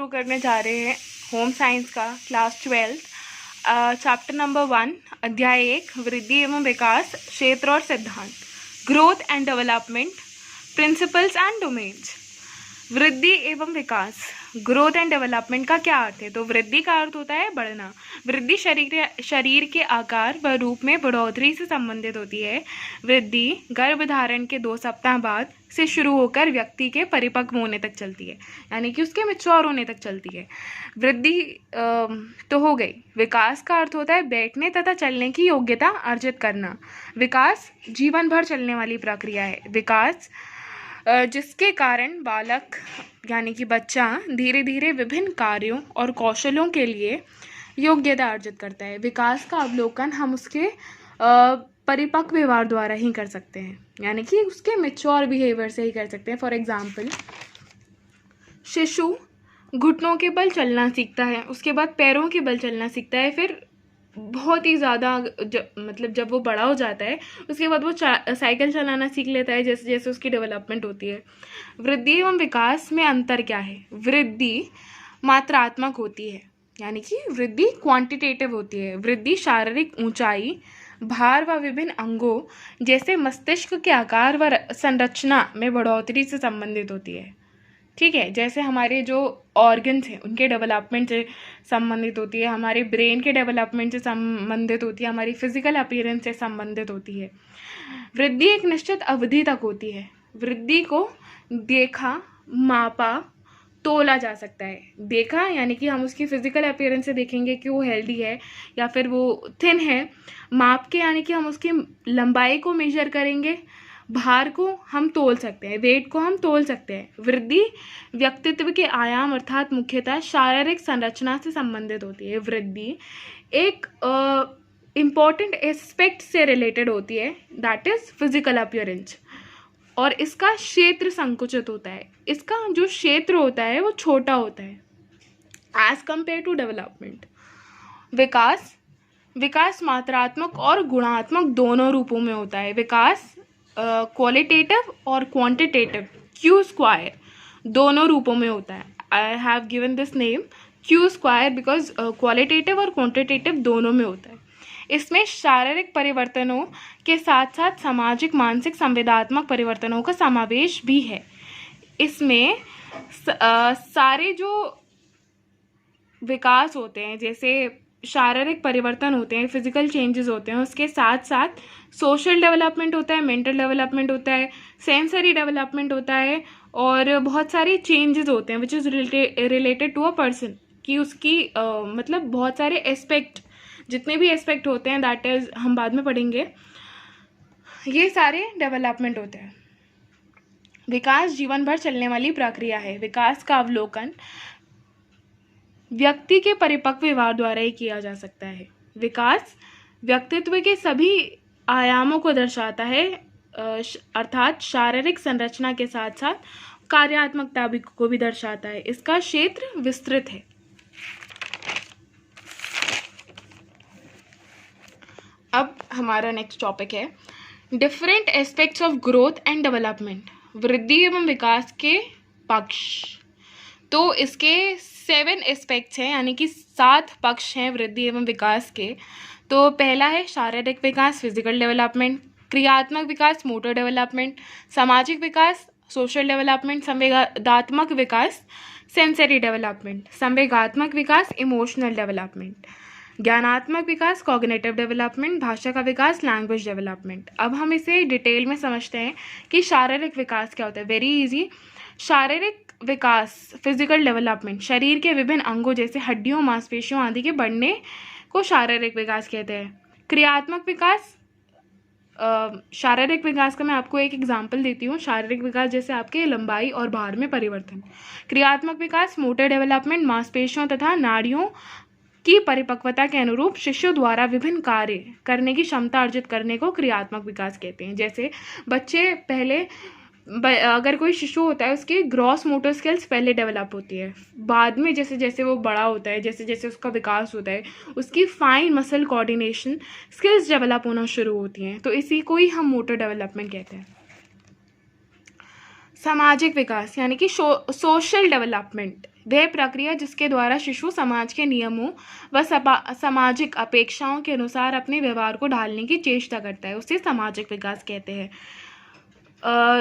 शुरू करने जा रहे हैं होम साइंस का क्लास 12 चैप्टर नंबर 1 अध्याय 1 वृद्धि एवं विकास क्षेत्र और सिद्धांत growth and development principles and domains. वृद्धि एवं विकास ग्रोथ एंड डेवलपमेंट का क्या अर्थ है? तो वृद्धि का अर्थ होता है बढ़ना। वृद्धि शरीर के आकार व रूप में बढ़ोतरी से संबंधित होती है। वृद्धि गर्भधारण के 2 सप्ताह बाद से शुरू होकर व्यक्ति के परिपक्व होने तक चलती है, यानी कि उसके मैच्योर होने तक चलती है। वृद्धि तो हो गई। विकास का अर्थ होता है बैठने तथा चलने की योग्यता अर्जित करना। विकास जीवन भर चलने वाली प्रक्रिया है। विकास जिसके कारण बालक यानी कि बच्चा धीरे धीरे विभिन्न कार्यों और कौशलों के लिए योग्यता अर्जित करता है। विकास का अवलोकन हम उसके परिपक्व व्यवहार द्वारा ही कर सकते हैं, यानी कि उसके मैच्योर बिहेवियर से ही कर सकते हैं। फॉर एग्जाम्पल, शिशु घुटनों के बल चलना सीखता है, उसके बाद पैरों के बल चलना सीखता है, फिर बहुत ही ज़्यादा जब वो बड़ा हो जाता है उसके बाद वो साइकिल चलाना सीख लेता है, जैसे जैसे उसकी डेवलपमेंट होती है। वृद्धि एवं विकास में अंतर क्या है? वृद्धि मात्रात्मक होती है, यानी कि वृद्धि क्वांटिटेटिव होती है। वृद्धि शारीरिक ऊंचाई, भार व विभिन्न अंगों जैसे मस्तिष्क के आकार व संरचना में बढ़ोतरी से संबंधित होती है। ठीक है, जैसे हमारे जो ऑर्गन्स हैं उनके डेवलपमेंट से संबंधित होती है, हमारे ब्रेन के डेवलपमेंट से संबंधित होती है, हमारी फिजिकल अपीयरेंस से संबंधित होती है। वृद्धि एक निश्चित अवधि तक होती है। वृद्धि को देखा, मापा, तोला जा सकता है। देखा यानी कि हम उसकी फिजिकल अपीयरेंस से देखेंगे कि वो हेल्दी है या फिर वो थिन है। माप के यानी कि हम उसकी लंबाई को मेजर करेंगे। भार को हम तोल सकते हैं, वेट को हम तोल सकते हैं। वृद्धि व्यक्तित्व के आयाम अर्थात मुख्यतः शारीरिक संरचना से संबंधित होती है। वृद्धि एक इम्पॉर्टेंट एस्पेक्ट से रिलेटेड होती है, दैट इज फिजिकल अपीयरेंस, और इसका क्षेत्र संकुचित होता है। इसका जो क्षेत्र होता है वो छोटा होता है एज कंपेयर टू डेवलपमेंट। विकास मात्रात्मक और गुणात्मक दोनों रूपों में होता है। विकास क्वालिटेटिव और क्वांटिटेटिव क्यू स्क्वायर दोनों रूपों में होता है। I have given this name Q square because qualitative और क्वांटिटेटिव दोनों में होता है। इसमें शारीरिक परिवर्तनों के साथ साथ सामाजिक, मानसिक, संवेदनात्मक परिवर्तनों का समावेश भी है। इसमें सारे जो विकास होते हैं, जैसे शारीरिक परिवर्तन होते हैं, फिजिकल चेंजेस होते हैं, उसके साथ साथ सोशल डेवलपमेंट होता है, मेंटल डेवलपमेंट होता है, सेंसरी डेवलपमेंट होता है, और बहुत सारे चेंजेस होते हैं which is related to a person, कि उसकी मतलब बहुत सारे एस्पेक्ट, जितने भी एस्पेक्ट होते हैं दैट इज हम बाद में पढ़ेंगे, ये सारे डेवलपमेंट होते हैं। विकास जीवन भर चलने वाली प्रक्रिया है। विकास का अवलोकन व्यक्ति के परिपक्व व्यवहार द्वारा ही किया जा सकता है। विकास व्यक्तित्व के सभी आयामों को दर्शाता है, अर्थात शारीरिक संरचना के साथ साथ कार्यात्मकता को भी दर्शाता है। इसका क्षेत्र विस्तृत है। अब हमारा नेक्स्ट टॉपिक है different aspects of growth and development. वृद्धि एवं विकास के पक्ष, तो इसके 7 एस्पेक्ट्स हैं, यानी कि 7 पक्ष हैं वृद्धि एवं विकास के। तो पहला है शारीरिक विकास, फिजिकल डेवलपमेंट, क्रियात्मक विकास, मोटर डेवलपमेंट, सामाजिक विकास, सोशल डेवलपमेंट, संवेदनात्मक विकास, सेंसरी डेवलपमेंट, संवेगात्मक विकास, इमोशनल डेवलपमेंट, ज्ञानात्मक विकास, कॉग्निटिव डेवलपमेंट, भाषा का विकास, लैंग्वेज डेवलपमेंट। अब हम इसे डिटेल में समझते हैं कि शारीरिक विकास क्या होता है। Very easy. शारीरिक विकास, फिजिकल डेवलपमेंट, शरीर के विभिन्न अंगों जैसे हड्डियों, मांसपेशियों आदि के बढ़ने को शारीरिक विकास कहते हैं। क्रियात्मक विकास, शारीरिक विकास का मैं आपको एक एग्जांपल देती हूँ। शारीरिक विकास जैसे आपके लंबाई और भार में परिवर्तन। क्रियात्मक विकास, मोटर डेवलपमेंट, मांसपेशियों तथा नाड़ियों की परिपक्वता के अनुरूप शिशु द्वारा विभिन्न कार्य करने की क्षमता अर्जित करने को क्रियात्मक विकास कहते हैं। जैसे बच्चे पहले, अगर कोई शिशु होता है उसकी ग्रॉस मोटर स्किल्स पहले डेवलप होती है, बाद में जैसे जैसे वो बड़ा होता है, जैसे जैसे उसका विकास होता है, उसकी fine muscle coordination skills develop होना शुरू होती हैं। तो इसी को ही हम मोटर डेवलपमेंट कहते हैं। सामाजिक विकास यानी कि सोशल डेवलपमेंट वह प्रक्रिया जिसके द्वारा शिशु समाज के नियमों व सामाजिक अपेक्षाओं के अनुसार अपने व्यवहार को ढालने की चेष्टा करता है, उसे सामाजिक विकास कहते हैं।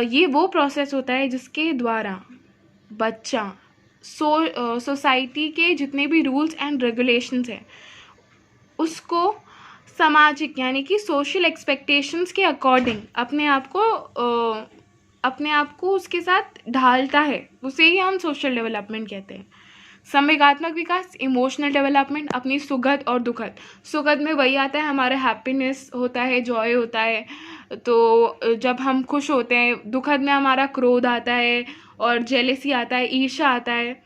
ये वो प्रोसेस होता है जिसके द्वारा बच्चा सोसाइटी के जितने भी रूल्स एंड रेगुलेशंस हैं उसको सामाजिक यानी कि सोशल एक्सपेक्टेशंस के अकॉर्डिंग अपने आप को उसके साथ ढालता है, उसे ही हम सोशल डेवलपमेंट कहते हैं। संवेगात्मक विकास इमोशनल डेवलपमेंट, अपनी सुखद और दुखद, सुखद में वही आता है हमारा हैप्पीनेस होता है, जॉय होता है, तो जब हम खुश होते हैं। दुखद में हमारा क्रोध आता है और जेलेसी आता है, ईर्ष्या आता है।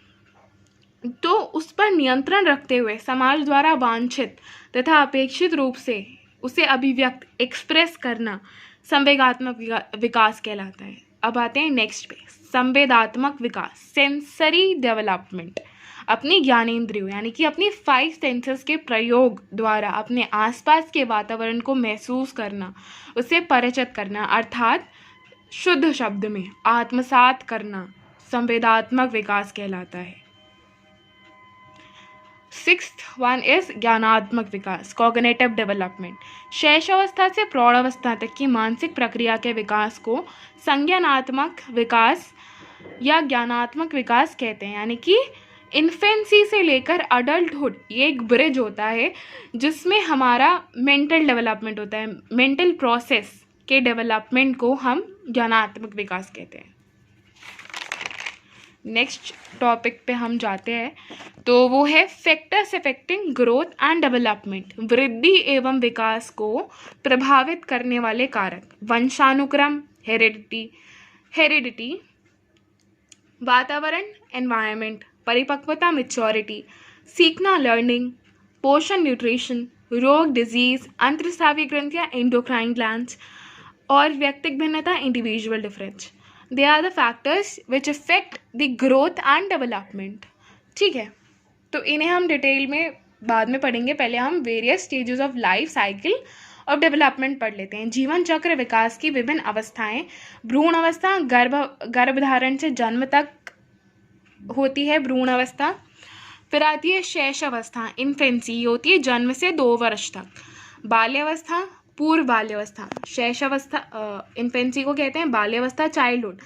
तो उस पर नियंत्रण रखते हुए समाज द्वारा वांछित तथा अपेक्षित रूप से उसे अभिव्यक्त एक्सप्रेस करना संवेगात्मक विकास कहलाता है। अब आते हैं नेक्स्ट पे, संवेदात्मक विकास सेंसरी डेवलपमेंट, अपनी ज्ञानेंद्रियों यानी कि अपनी 5 सेंसेस के प्रयोग द्वारा अपने आसपास के वातावरण को महसूस करना, उसे परिचित करना, अर्थात शुद्ध शब्द में आत्मसात करना संवेदात्मक विकास कहलाता है। 6th वन इज ज्ञानात्मक विकास कॉग्निटिव डेवलपमेंट, शैशवावस्था से प्रौढ़ावस्था तक की मानसिक प्रक्रिया के विकास को संज्ञानात्मक विकास या ज्ञानात्मक विकास कहते हैं। यानी कि इन्फेंसी से लेकर अडल्टहुड ये एक ब्रिज होता है जिसमें हमारा मेंटल डेवलपमेंट होता है, मेंटल प्रोसेस के डेवलपमेंट को हम ज्ञानात्मक विकास कहते हैं। नेक्स्ट टॉपिक पे हम जाते हैं, तो वो है factors affecting growth and development, वृद्धि एवं विकास को प्रभावित करने वाले कारक, वंशानुक्रम हेरिडिटी, वातावरण एनवायरनमेंट, परिपक्वता मैच्योरिटी, सीखना लर्निंग, पोषण न्यूट्रिशन, रोग डिजीज, अंतःस्रावी ग्रंथियाँ एंडोक्राइन ग्लैंड्स और व्यक्तिगत भिन्नता individual difference. They are the factors which affect the growth and development. ठीक है, तो इन्हें हम डिटेल में बाद में पढ़ेंगे, पहले हम various stages of life cycle of development पढ़ लेते हैं। जीवन चक्र विकास की विभिन्न अवस्थाएं, भ्रूण अवस्था गर्भधारण से जन्म तक होती है भ्रूण अवस्था, फिर आती है शैशवावस्था इन्फेंसी, होती है जन्म से 2 वर्ष तक, बाल्यावस्था पूर्व बाल्यावस्था, शैशवावस्था इन्फेंसी को कहते हैं, बाल्यावस्था चाइल्डहुड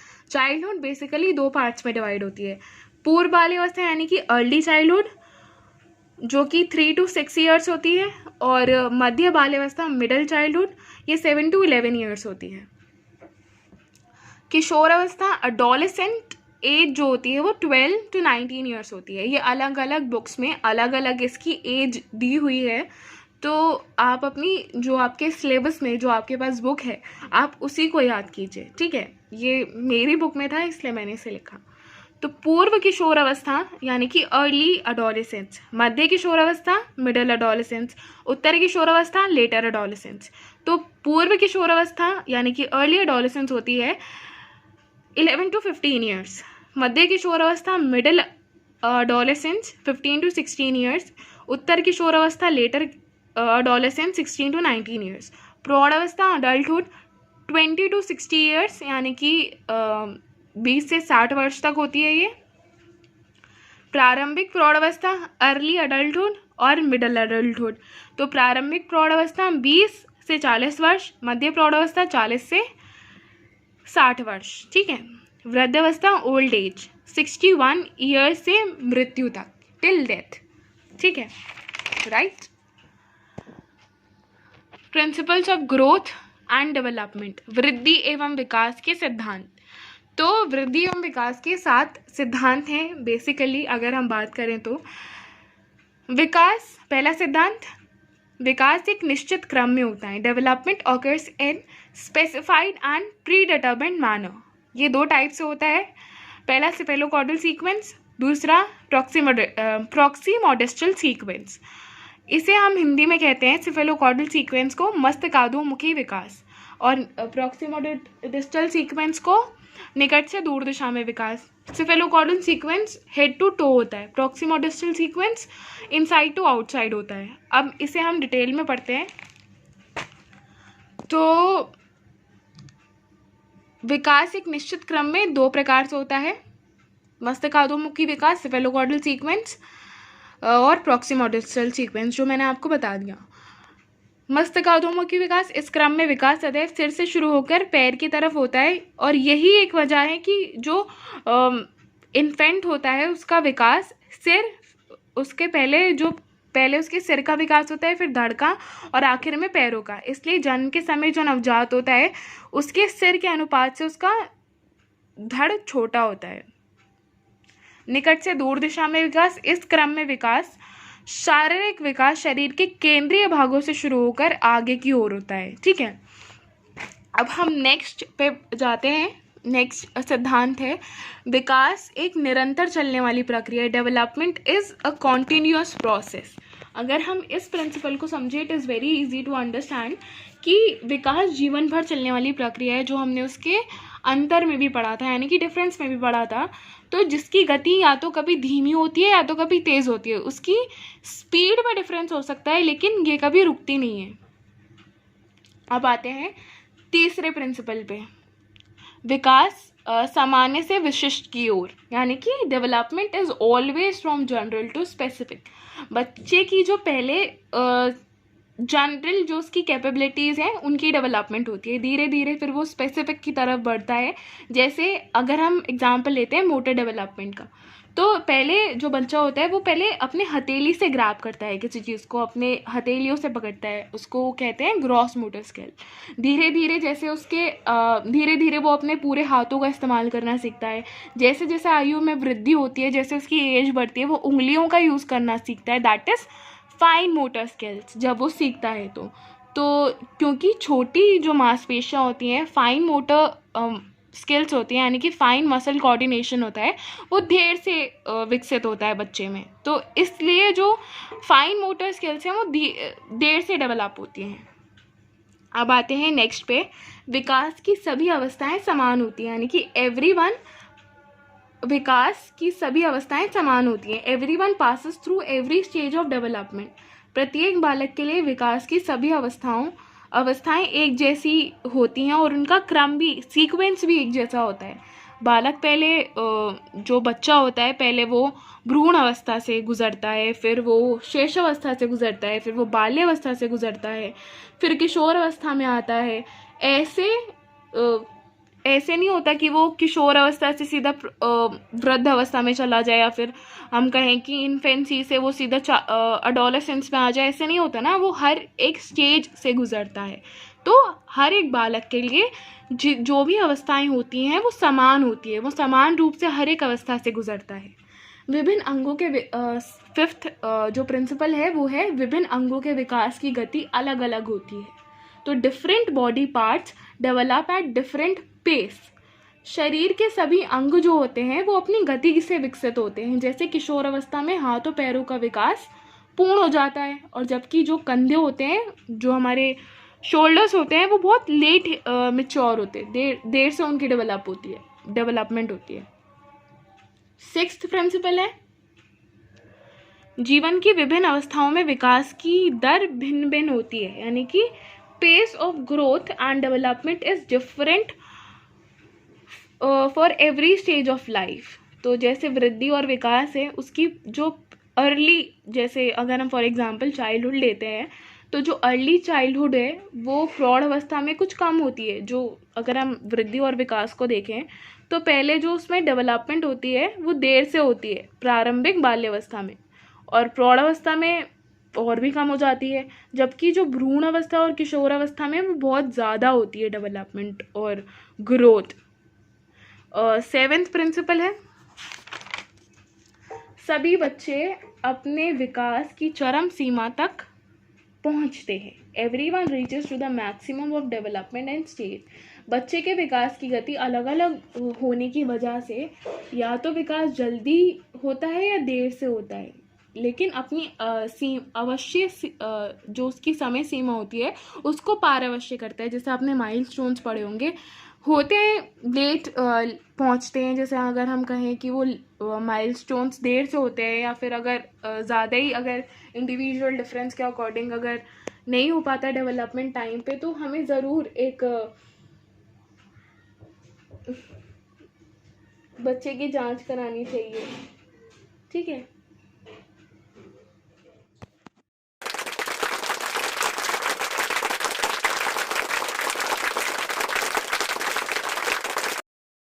बेसिकली 2 पार्ट्स में डिवाइड होती है। पूर्व बाल्यावस्था यानी कि अर्ली चाइल्डहुड जो कि 3 to 6 ईयर्स होती है, और मध्य बाल्यावस्था मिडिल चाइल्डहुड ये 7 to 11 ईयर्स होती है। किशोरावस्था अडोलेसेंट एज जो होती है वो 12 to 19 ईयर्स होती है। ये अलग अलग बुक्स में अलग अलग इसकी एज दी हुई है, तो आप अपनी जो आपके सिलेबस में जो आपके पास बुक है आप उसी को याद कीजिए। ठीक है, ये मेरी बुक में था इसलिए मैंने इसे लिखा। तो पूर्व किशोरावस्था यानी कि अर्ली अडोलेसेंस, मध्य किशोरावस्था मिडिल अडोलेसेंस, उत्तर किशोरावस्था लेटर अडोलेसेंस। तो पूर्व किशोरावस्था यानी कि अर्ली अडोलेसेंस होती है 11 to 15 ईयर्स, मध्य किशोरावस्था मिडिल अडोलेसेंस 15 to 16 ईयर्स, उत्तर किशोरावस्था लेटर अडोलेसेंस 16 to 19 ईयर्स, प्रौढ़ावस्था अडल्टहुड 20 to 60 ईयर्स यानी कि 20 से 60 वर्ष तक होती है ये। प्रारंभिक प्रौढ़ावस्था अर्ली अडल्टहुड और मिडिल अडल्टहुड, तो प्रारंभिक प्रौढ़ावस्था 20 से 40 वर्ष, मध्य प्रौढ़ावस्था 40 से 60 वर्ष। ठीक है, वृद्धावस्था ओल्ड एज 61 ईयर्स से मृत्यु तक टिल डेथ। ठीक है, right. Principles of growth and development, वृद्धि एवं विकास के सिद्धांत। तो वृद्धि एवं विकास के 7 सिद्धांत हैं बेसिकली अगर हम बात करें तो। विकास, पहला सिद्धांत, विकास एक निश्चित क्रम में होता है। Development occurs in specified and pre determined manner. ये 2 टाइप से होता है, पहला सेफेलोकॉर्डल सीक्वेंस, दूसरा प्रॉक्सीमोडिस्टल सीक्वेंस। इसे हम हिंदी में कहते हैं सेफेलोकॉर्डल सीक्वेंस को मस्तिष्काधोमुखी विकास, और प्रॉक्सीमोडिस्टल सीक्वेंस को निकट से दूर दिशा में विकास। सेफेलोकॉर्डल सीक्वेंस हेड टू टो होता है, प्रॉक्सीमोडिस्टल सीक्वेंस इनसाइड टू आउटसाइड होता है। अब इसे हम डिटेल में पढ़ते हैं। तो विकास एक निश्चित क्रम में 2 प्रकार से होता है, मस्तकाधोमुखी विकास, सेफेलोकॉर्डल सीक्वेंस और प्रॉक्सिमोडिस्टल सीक्वेंस, जो मैंने आपको बता दिया। मस्तकाधोमुखी विकास, इस क्रम में विकास सदैव सिर से शुरू होकर पैर की तरफ होता है, और यही एक वजह है कि जो इन्फेंट होता है उसका विकास सिर, उसके पहले उसके सिर का विकास होता है, फिर धड़ का और आखिर में पैरों का। इसलिए जन्म के समय जो नवजात होता है उसके सिर के अनुपात से उसका धड़ छोटा होता है। निकट से दूर दिशा में विकास, इस क्रम में विकास, शारीरिक विकास शरीर के केंद्रीय भागों से शुरू होकर आगे की ओर होता है। ठीक है, अब हम नेक्स्ट पे जाते हैं। नेक्स्ट सिद्धांत है विकास एक निरंतर चलने वाली प्रक्रिया है। Development is a continuous process. अगर हम इस प्रिंसिपल को समझे, it is very easy to understand कि विकास जीवन भर चलने वाली प्रक्रिया है, जो हमने उसके अंतर में भी पढ़ा था, यानी कि डिफरेंस में भी पढ़ा था। तो जिसकी गति या तो कभी धीमी होती है या तो कभी तेज़ होती है, उसकी स्पीड में डिफरेंस हो सकता है, लेकिन ये कभी रुकती नहीं है। अब आते हैं तीसरे प्रिंसिपल पे, विकास सामान्य से विशिष्ट की ओर, यानी कि development is always from general to specific. बच्चे की जो पहले जनरल जो उसकी कैपेबिलिटीज़ हैं उनकी डेवलपमेंट होती है, धीरे धीरे फिर वो स्पेसिफिक की तरफ बढ़ता है। जैसे अगर हम एग्जांपल लेते हैं मोटर डेवलपमेंट का, तो पहले जो बच्चा होता है वो पहले अपने हथेली से ग्रैब करता है किसी चीज़ को, अपने हथेलियों से पकड़ता है, उसको कहते हैं ग्रॉस मोटर स्किल। धीरे धीरे जैसे उसके धीरे धीरे वो अपने पूरे हाथों का इस्तेमाल करना सीखता है। जैसे जैसे आयु में वृद्धि होती है, जैसे उसकी एज बढ़ती है, वो उंगलियों का यूज़ करना सीखता है, that is fine motor skills. जब वो सीखता है तो क्योंकि छोटी जो मांसपेशियाँ होती हैं, फाइन मोटर स्किल्स होती हैं, यानी कि फाइन मसल कोऑर्डिनेशन होता है, वो देर से विकसित होता है बच्चे में। तो इसलिए जो फाइन मोटर स्किल्स हैं वो देर से डेवलप होती हैं। अब आते हैं नेक्स्ट पे, विकास की सभी अवस्थाएं समान होती हैं, यानी कि विकास की सभी अवस्थाएं समान होती हैं। Everyone passes through every stage of development. प्रत्येक बालक के लिए विकास की सभी अवस्थाएं एक जैसी होती हैं, और उनका क्रम भी, सीक्वेंस भी एक जैसा होता है। बालक पहले जो बच्चा होता है पहले वो भ्रूण अवस्था से गुजरता है, फिर वो शेष अवस्था से गुजरता है, फिर वो बाल्य अवस्था से गुजरता है, फिर किशोर अवस्था में आता है। ऐसे नहीं होता कि वो किशोर अवस्था से सीधा वृद्ध अवस्था में चला जाए, या फिर हम कहें कि इन्फेंसी से वो सीधा अडोलेसेंस में आ जाए। ऐसे नहीं होता ना, वो हर एक स्टेज से गुजरता है। तो हर एक बालक के लिए जो भी अवस्थाएं होती हैं वो समान होती है, वो समान रूप से हर एक अवस्था से गुजरता है। विभिन्न अंगों के फिफ्थ जो प्रिंसिपल है वो है विभिन्न अंगों के विकास की गति अलग अलग होती है। तो different body parts develop at different pace. शरीर के सभी अंग जो होते हैं वो अपनी गति से विकसित होते हैं। जैसे किशोर अवस्था में हाथों पैरों का विकास पूर्ण हो जाता है, और जबकि जो कंधे होते हैं, जो हमारे शोल्डर्स होते हैं, वो बहुत लेट मैच्योर होते हैं, देर से उनकी डेवलपमेंट होती है। सिक्स्थ प्रिंसिपल है जीवन की विभिन्न अवस्थाओं में विकास की दर भिन्न भिन्न होती है, यानी कि pace of growth and development is different for every stage of life. तो जैसे वृद्धि और विकास है, उसकी जो अर्ली, जैसे अगर हम फॉर एग्जांपल चाइल्डहुड लेते हैं, तो जो अर्ली चाइल्डहुड है वो प्रौढ़ अवस्था में कुछ कम होती है। जो अगर हम वृद्धि और विकास को देखें तो पहले जो उसमें डेवलपमेंट होती है वो देर से होती है प्रारंभिक बाल्यावस्था में, और प्रौढ़ अवस्था में और भी कम हो जाती है। जबकि जो भ्रूण अवस्था और किशोर अवस्था में वो बहुत ज़्यादा होती है डेवलपमेंट और ग्रोथ। सेवेंथ प्रिंसिपल है सभी बच्चे अपने विकास की चरम सीमा तक पहुंचते हैं। Everyone reaches to the maximum of development and stage. बच्चे के विकास की गति अलग अलग होने की वजह से या तो विकास जल्दी होता है या देर से होता है, लेकिन अपनी अवश्य जो उसकी समय सीमा होती है उसको पार अवश्य करता है। जैसे आपने माइलस्टोन्स पढ़े होंगे, होते हैं लेट पहुंचते हैं। जैसे अगर हम कहें कि वो माइलस्टोन्स देर से होते हैं, या फिर अगर ज़्यादा ही अगर इंडिविजुअल डिफरेंस के अकॉर्डिंग अगर नहीं हो पाता डेवलपमेंट टाइम पे, तो हमें ज़रूर एक बच्चे की जांच करानी चाहिए, ठीक है।